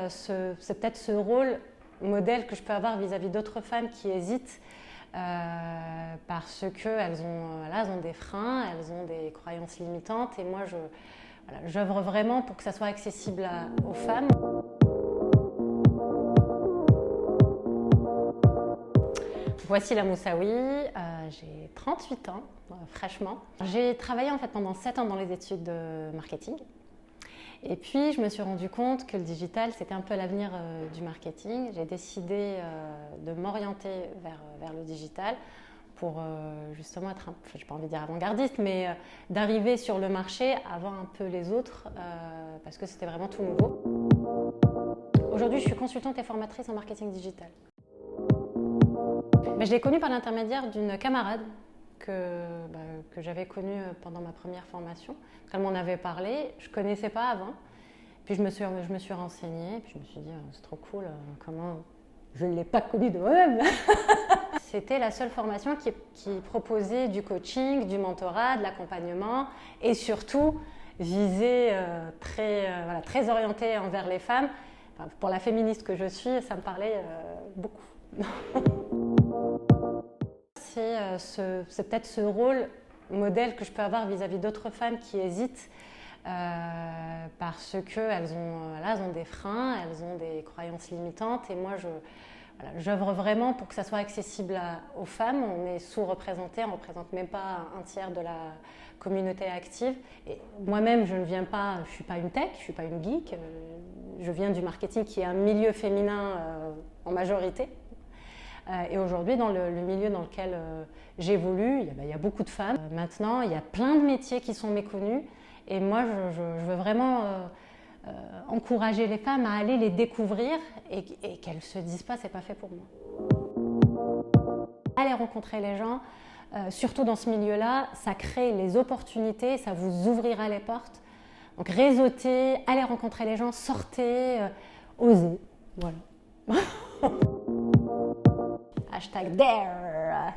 c'est peut-être ce rôle modèle que je peux avoir vis-à-vis d'autres femmes qui hésitent parce qu'elles ont des freins, elles ont des croyances limitantes. Et moi, j'œuvre vraiment pour que ça soit accessible aux femmes. Voici la Moussaoui, j'ai 38 ans, fraîchement. J'ai travaillé en fait pendant 7 ans dans les études de marketing. Et puis je me suis rendu compte que le digital c'était un peu l'avenir du marketing. J'ai décidé de m'orienter vers le digital pour justement être, je n'ai pas envie de dire avant-gardiste, mais d'arriver sur le marché avant un peu les autres parce que c'était vraiment tout nouveau. Aujourd'hui, je suis consultante et formatrice en marketing digital. Je l'ai connue par l'intermédiaire d'une camarade que j'avais connue pendant ma première formation. Elle m'en avait parlé, je ne connaissais pas avant. Puis je me suis renseignée, puis je me suis dit c'est trop cool, comment je ne l'ai pas connue de moi-même. C'était la seule formation qui proposait du coaching, du mentorat, de l'accompagnement et surtout visée très orientée envers les femmes. Enfin, pour la féministe que je suis, ça me parlait beaucoup. C'est peut-être ce rôle modèle que je peux avoir vis-à-vis d'autres femmes qui hésitent parce qu'elles ont des freins, elles ont des croyances limitantes. Et moi, j'œuvre vraiment pour que ça soit accessible aux femmes. On est sous-représenté, on ne représente même pas un tiers de la communauté active. Et moi-même, je ne suis pas une tech, je ne suis pas une geek. Je viens du marketing qui est un milieu féminin en majorité. Et aujourd'hui, dans le milieu dans lequel j'évolue, il y a beaucoup de femmes. Maintenant, il y a plein de métiers qui sont méconnus. Et moi, je veux vraiment encourager les femmes à aller les découvrir et qu'elles ne se disent pas « c'est pas fait pour moi ». Allez rencontrer les gens, surtout dans ce milieu-là, ça crée les opportunités, ça vous ouvrira les portes. Donc réseautez, allez rencontrer les gens, sortez, osez. Voilà. #dare